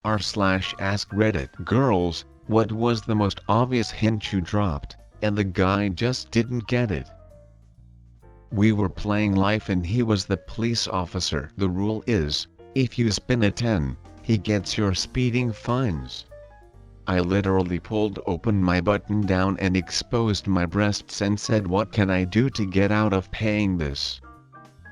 r/AskReddit. Girls, what was the most obvious hint you dropped, and the guy just didn't get it? We were playing life and he was the police officer. The rule is, if you spin a 10, he gets your speeding fines. I literally pulled open my button down and exposed my breasts and said, "What can I do to get out of paying this?"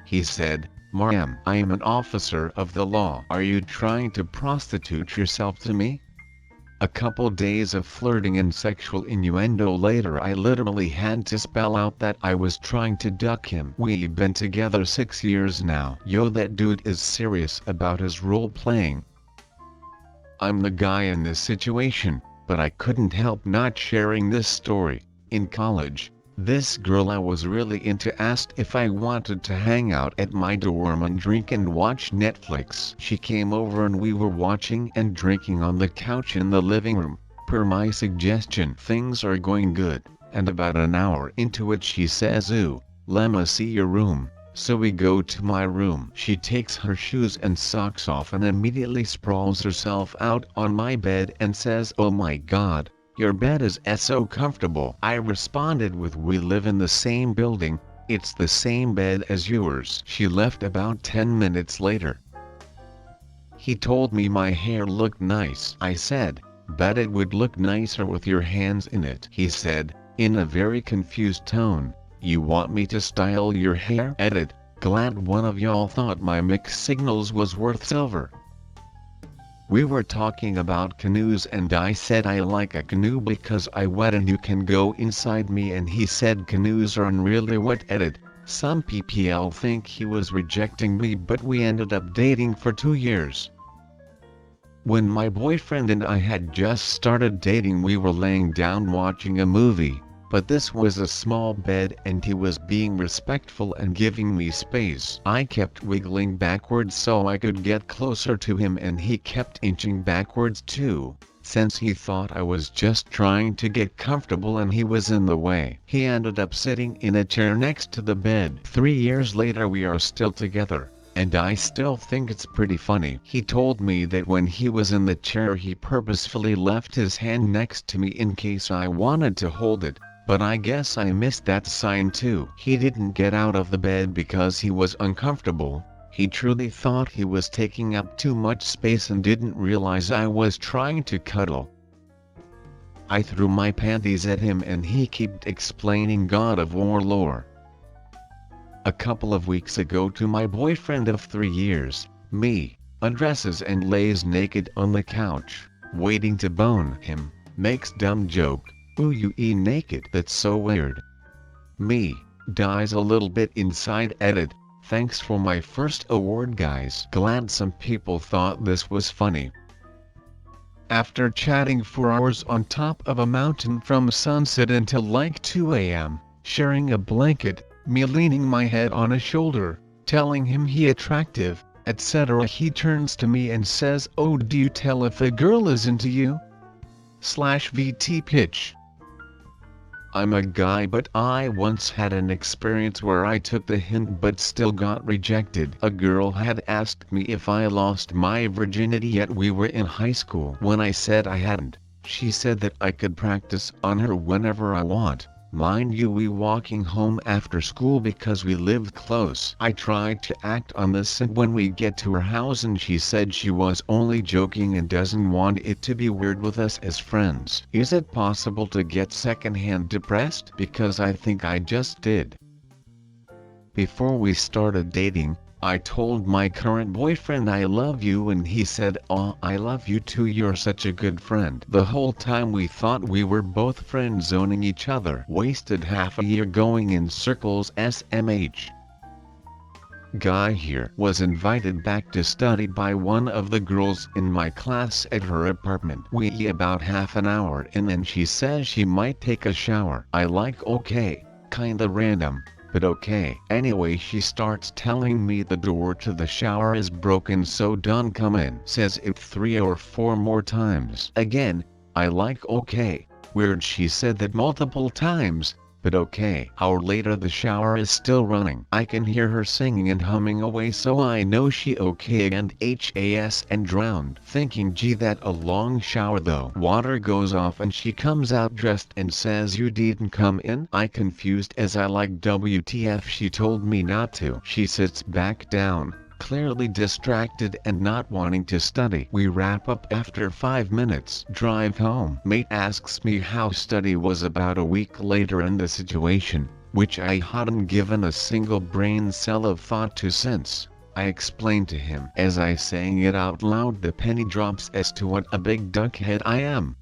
He said, "Ma'am, I am an officer of the law. Are you trying to prostitute yourself to me?" A couple days of flirting and sexual innuendo later, I literally had to spell out that I was trying to duck him. We've been together 6 years now. Yo, that dude is serious about his role playing. I'm the guy in this situation, but I couldn't help not sharing this story. In college, this girl I was really into asked if I wanted to hang out at my dorm and drink and watch Netflix. She came over and we were watching and drinking on the couch in the living room. Per my suggestion, things are going good, and about an hour into it she says, "Ooh, lemma see your room." So we go to my room. She takes her shoes and socks off and immediately sprawls herself out on my bed and says, "Oh my god, your bed is so comfortable." I responded with, "We live in the same building, it's the same bed as yours." She left about 10 minutes later. He told me my hair looked nice. I said, "Bet it would look nicer with your hands in it." He said, in a very confused tone, "You want me to style your hair?" Edit, glad one of y'all thought my mixed signals was worth silver. We were talking about canoes and I said I like a canoe because I wet and you can go inside me, and he said canoes aren't really wet. Edit, some PPL think he was rejecting me, but we ended up dating for 2 years. When my boyfriend and I had just started dating, we were laying down watching a movie, but this was a small bed and he was being respectful and giving me space. I kept wiggling backwards so I could get closer to him, and he kept inching backwards too, since he thought I was just trying to get comfortable and he was in the way. He ended up sitting in a chair next to the bed. 3 years later we are still together, and I still think it's pretty funny. He told me that when he was in the chair he purposefully left his hand next to me in case I wanted to hold it. But I guess I missed that sign too. He didn't get out of the bed because he was uncomfortable. He truly thought he was taking up too much space and didn't realize I was trying to cuddle. I threw my panties at him and he kept explaining God of War lore. A couple of weeks ago, to my boyfriend of 3 years, me, undresses and lays naked on the couch, waiting to bone him, makes dumb joke. "Ooh, you naked, that's so weird." Me, dies a little bit inside. Edit, thanks for my first award guys. Glad some people thought this was funny. After chatting for hours on top of a mountain from sunset until like 2 a.m., sharing a blanket, me leaning my head on a shoulder, telling him he attractive, etc., he turns to me and says, "Oh, do you tell if a girl is into you?" /VT pitch. I'm a guy, but I once had an experience where I took the hint but still got rejected. A girl had asked me if I lost my virginity yet. We were in high school. When I said I hadn't, she said that I could practice on her whenever I want. Mind you, we walking home after school because we lived close. I tried to act on this, and when we get to her house and she said she was only joking and doesn't want it to be weird with us as friends. Is it possible to get secondhand depressed? Because I think I just did. Before we started dating, I told my current boyfriend I love you, and he said, "Aw, I love you too, you're such a good friend." The whole time we thought we were both friend zoning each other. Wasted half a year going in circles. SMH. Guy here was invited back to study by one of the girls in my class at her apartment. We about half an hour in and she says she might take a shower. I like, okay, kinda random, but okay. Anyway, she starts telling me the door to the shower is broken, so don't come in. Says it 3 or 4 more times. Again, I like, okay, weird. She said that multiple times, but okay. Hour later the shower is still running. I can hear her singing and humming away, so I know she okay and HAS and drowned. Thinking, gee, that a long shower though. Water goes off and she comes out dressed and says, you didn't come in? I confused as I like, WTF, she told me not to. She sits back down, clearly distracted and not wanting to study. We wrap up after 5 minutes. Drive home. Mate asks me how study was about a week later in the situation, which I hadn't given a single brain cell of thought to since. I explained to him as I saying it out loud the penny drops as to what a big duckhead I am.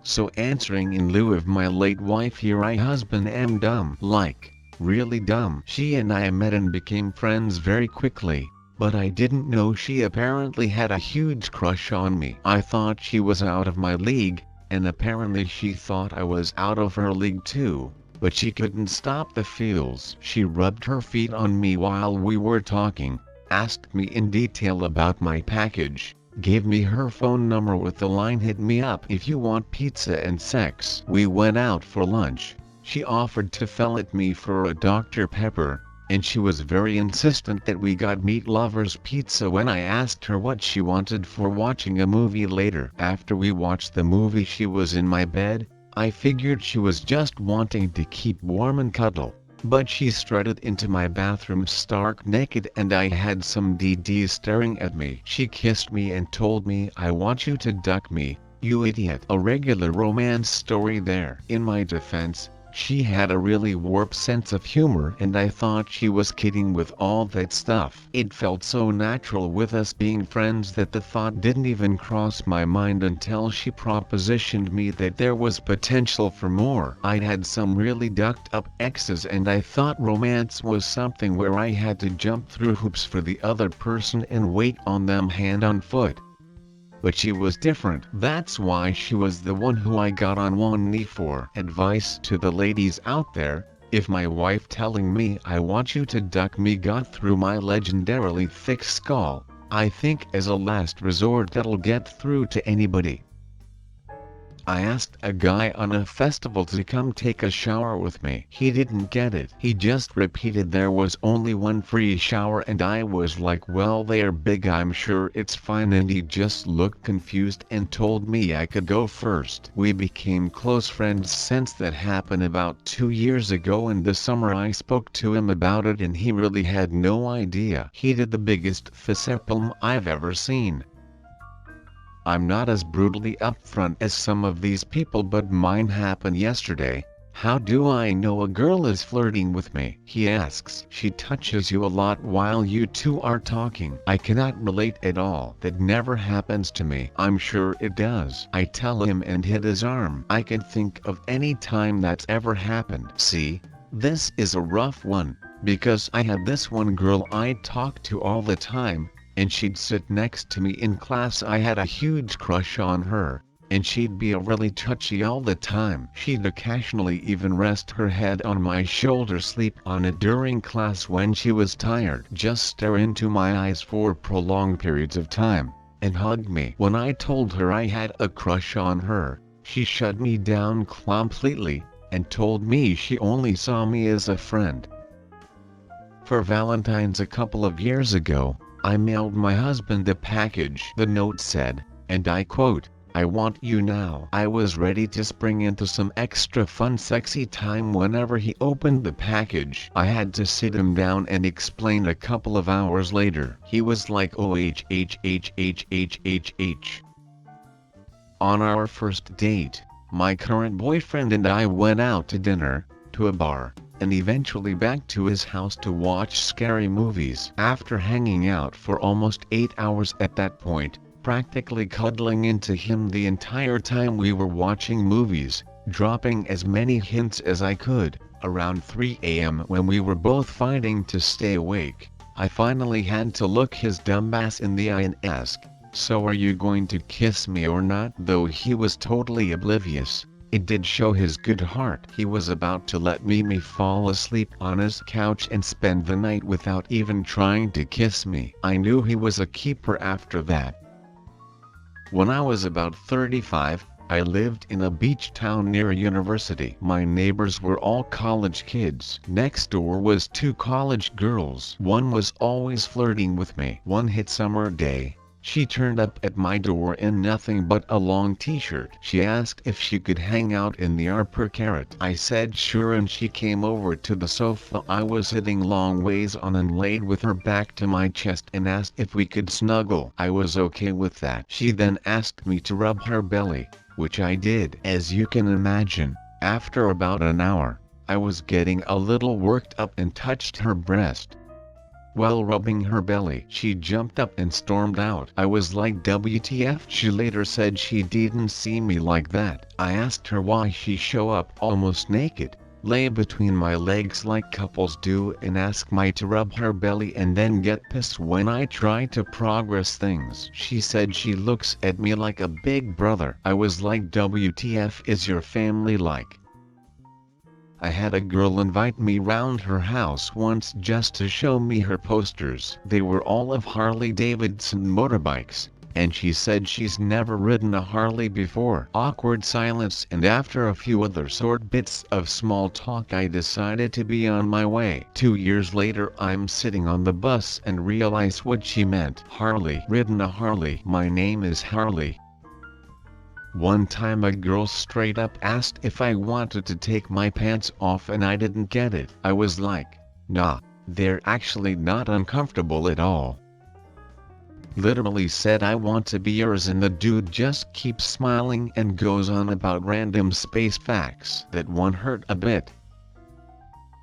So answering in lieu of my late wife here, I husband am dumb. Like, really dumb. She and I met and became friends very quickly, but I didn't know she apparently had a huge crush on me. I thought she was out of my league, and apparently she thought I was out of her league too, but she couldn't stop the feels. She rubbed her feet on me while we were talking, asked me in detail about my package, gave me her phone number with the line, hit me up if you want pizza and sex. We went out for lunch. She offered to fillet me for a Dr. Pepper, and she was very insistent that we got meat lovers pizza when I asked her what she wanted for watching a movie later. After we watched the movie she was in my bed. I figured she was just wanting to keep warm and cuddle, but she strutted into my bathroom stark naked and I had some DDs staring at me. She kissed me and told me, I want you to duck me, you idiot. A regular romance story there. In my defense, she had a really warped sense of humor and I thought she was kidding with all that stuff. It felt so natural with us being friends that the thought didn't even cross my mind until she propositioned me that there was potential for more. I'd had some really ducked up exes and I thought romance was something where I had to jump through hoops for the other person and wait on them hand on foot. But she was different. That's why she was the one who I got on one knee for. Advice to the ladies out there: if my wife telling me I want you to duck me got through my legendarily thick skull, I think as a last resort that'll get through to anybody. I asked a guy on a festival to come take a shower with me. He didn't get it. He just repeated there was only one free shower and I was like, well, they're big, I'm sure it's fine, and he just looked confused and told me I could go first. We became close friends since that happened about 2 years ago. In the summer I spoke to him about it and he really had no idea. He did the biggest facepalm I've ever seen. I'm not as brutally upfront as some of these people, but mine happened yesterday. How do I know a girl is flirting with me? He asks. She touches you a lot while you two are talking. I cannot relate at all. That never happens to me. I'm sure it does. I tell him and hit his arm. I can think of any time that's ever happened. See, this is a rough one, because I had this one girl I talked to all the time, and she'd sit next to me in class. I had a huge crush on her, and she'd be really touchy all the time. She'd occasionally even rest her head on my shoulder, sleep on it during class when she was tired, just stare into my eyes for prolonged periods of time, and hug me. When I told her I had a crush on her, she shut me down completely, and told me she only saw me as a friend. For Valentine's a couple of years ago, I mailed my husband a package. The note said, and I quote, "I want you now." I was ready to spring into some extra fun sexy time whenever he opened the package. I had to sit him down and explain a couple of hours later. He was like, oh, On our first date, my current boyfriend and I went out to dinner, to a bar, and eventually back to his house to watch scary movies. After hanging out for almost 8 hours at that point, practically cuddling into him the entire time we were watching movies, dropping as many hints as I could, around 3 a.m. when we were both fighting to stay awake, I finally had to look his dumb ass in the eye and ask, "So are you going to kiss me or not?" Though he was totally oblivious, it did show his good heart. He was about to let me fall asleep on his couch and spend the night without even trying to kiss me. I knew he was a keeper after that. When I was about 35, I lived in a beach town near a university. My neighbors were all college kids. Next door was 2 college girls. One was always flirting with me. One hot summer day, she turned up at my door in nothing but a long t-shirt. She asked if she could hang out in the upper carrot. I said sure, and she came over to the sofa I was sitting long ways on and laid with her back to my chest and asked if we could snuggle. I was okay with that. She then asked me to rub her belly, which I did. As you can imagine, after about an hour, I was getting a little worked up and touched her breast. While rubbing her belly, she jumped up and stormed out. I was like, WTF? She later said she didn't see me like that. I asked her why she show up almost naked, lay between my legs like couples do, and ask me to rub her belly and then get pissed when I try to progress things. She said she looks at me like a big brother. I was like, WTF is your family like? I had a girl invite me round her house once just to show me her posters. They were all of Harley-Davidson motorbikes, and she said she's never ridden a Harley before. Awkward silence, and after a few other short bits of small talk I decided to be on my way. 2 years later I'm sitting on the bus and realize what she meant. Harley. Ridden a Harley. My name is Harley. One time a girl straight up asked if I wanted to take my pants off and I didn't get it. I was like, nah, they're actually not uncomfortable at all. Literally said I want to be yours, and the dude just keeps smiling and goes on about random space facts. That one hurt a bit.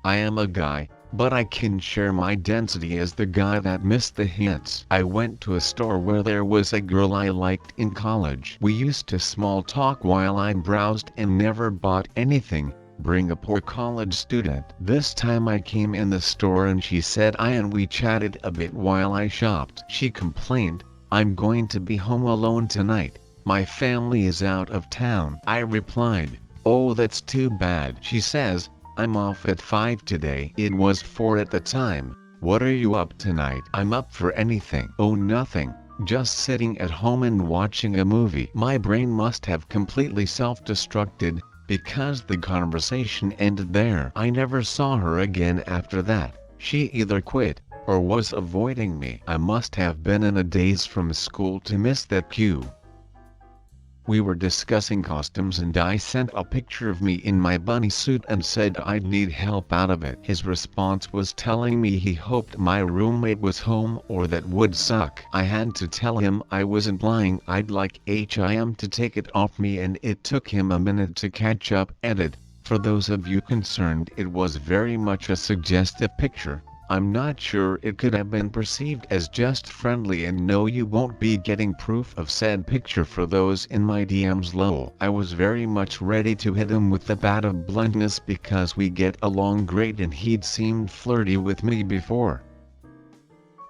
I am a guy, but I can share my identity as the guy that missed the hints. I went to a store where there was a girl I liked in college. We used to small talk while I browsed and never bought anything, being a poor college student. This time I came in the store and she said hi, and we chatted a bit while I shopped. She complained, I'm going to be home alone tonight. My family is out of town. I replied, oh, that's too bad. She says, I'm off at 5 today. It was 4 at the time. What are you up tonight? I'm up for anything. Oh, nothing. Just sitting at home and watching a movie. My brain must have completely self-destructed, because the conversation ended there. I never saw her again after that. She either quit, or was avoiding me. I must have been in a daze from school to miss that cue. We were discussing costumes and I sent a picture of me in my bunny suit and said I'd need help out of it. His response was telling me he hoped my roommate was home or that would suck. I had to tell him I wasn't lying. I'd like him to take it off me, and it took him a minute to catch up. Edit. For those of you concerned, it was very much a suggestive picture. I'm not sure it could have been perceived as just friendly, and no, you won't be getting proof of said picture for those in my DMs. Lol. I was very much ready to hit him with the bat of bluntness because we get along great and he'd seemed flirty with me before.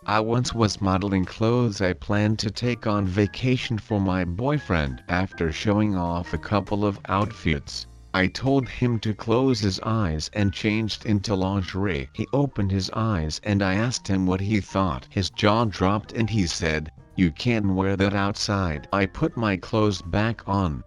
I once was modeling clothes I planned to take on vacation for my boyfriend. After showing off a couple of outfits, I told him to close his eyes and changed into lingerie. He opened his eyes and I asked him what he thought. His jaw dropped and he said, "You can't wear that outside." I put my clothes back on.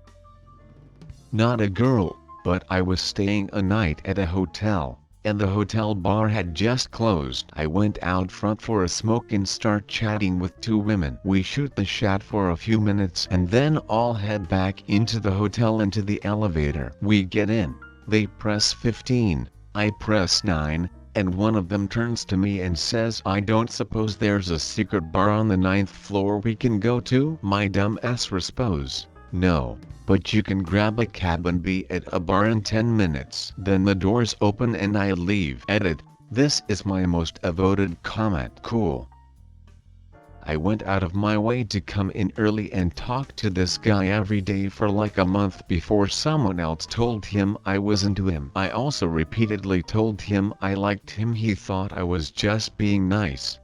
Not a girl, but I was staying a night at a hotel, and the hotel bar had just closed. I went out front for a smoke and start chatting with 2 women. We shoot the shot for a few minutes and then all head back into the hotel and to the elevator. We get in, they press 15, I press 9, and one of them turns to me and says, "I don't suppose there's a secret bar on the 9th floor we can go to?" My dumb ass responds, "No, but you can grab a cab and be at a bar in 10 minutes. Then the doors open and I leave. Edit. This is my most voted comment. Cool. I went out of my way to come in early and talk to this guy every day for like a month before someone else told him I was into him. I also repeatedly told him I liked him. He thought I was just being nice.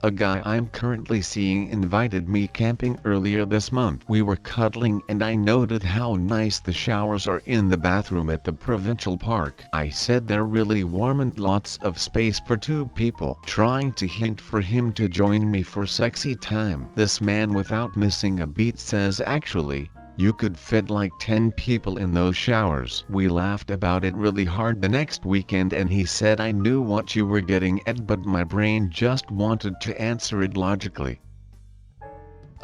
A guy I'm currently seeing invited me camping earlier this month. We were cuddling and I noted how nice the showers are in the bathroom at the provincial park. I said they're really warm and lots of space for 2 people, trying to hint for him to join me for sexy time. This man, without missing a beat, says, "Actually, You could fit like 10 people in those showers. We laughed about it really hard the next weekend and he said I knew what you were getting at but my brain just wanted to answer it logically.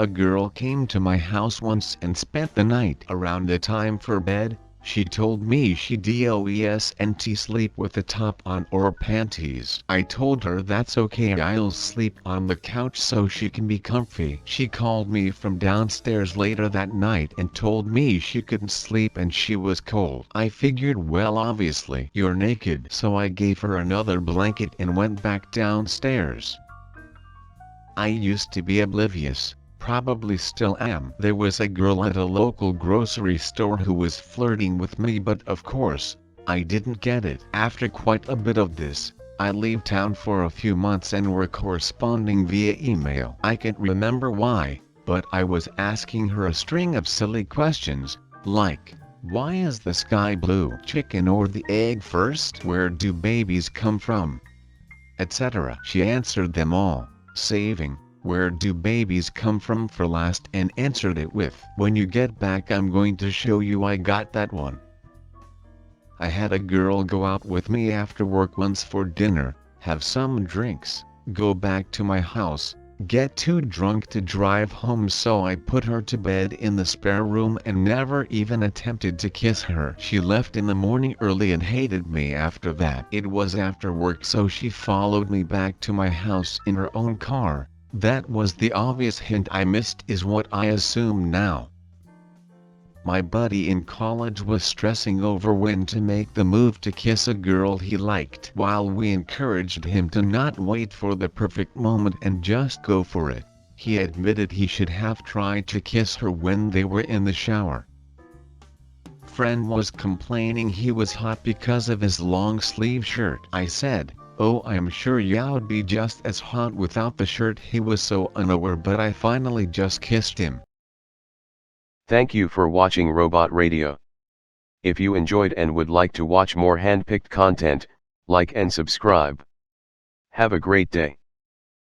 A girl came to my house once and spent the night. Around the time for bed, she told me she doesn't sleep with the top on or panties. I told her that's okay, I'll sleep on the couch so she can be comfy. She called me from downstairs later that night and told me she couldn't sleep and she was cold. I figured, well, obviously you're naked, so I gave her another blanket and went back downstairs. I used to be oblivious. Probably still am. There was a girl at a local grocery store who was flirting with me, but of course, I didn't get it. After quite a bit of this, I leave town for a few months and we're corresponding via email. I can't remember why, but I was asking her a string of silly questions, like, why is the sky blue? Chicken or the egg first? Where do babies come from? Etc. She answered them all, saving "Where do babies come from" for last and answered it with, "When you get back I'm going to show you I got that one." I had a girl go out with me after work once for dinner, have some drinks, go back to my house, get too drunk to drive home, so I put her to bed in the spare room and never even attempted to kiss her. She left in the morning early and hated me after that. It was after work, so she followed me back to my house in her own car. That was the obvious hint I missed, is what I assume now. My buddy in college was stressing over when to make the move to kiss a girl he liked. While we encouraged him to not wait for the perfect moment and just go for it, he admitted he should have tried to kiss her when they were in the shower. Friend was complaining he was hot because of his long sleeve shirt. I said, "Oh, I'm sure you'd be just as hot without the shirt." He was so unaware, but I finally just kissed him. Thank you for watching Robot Radio. If you enjoyed and would like to watch more handpicked content, like and subscribe. Have a great day.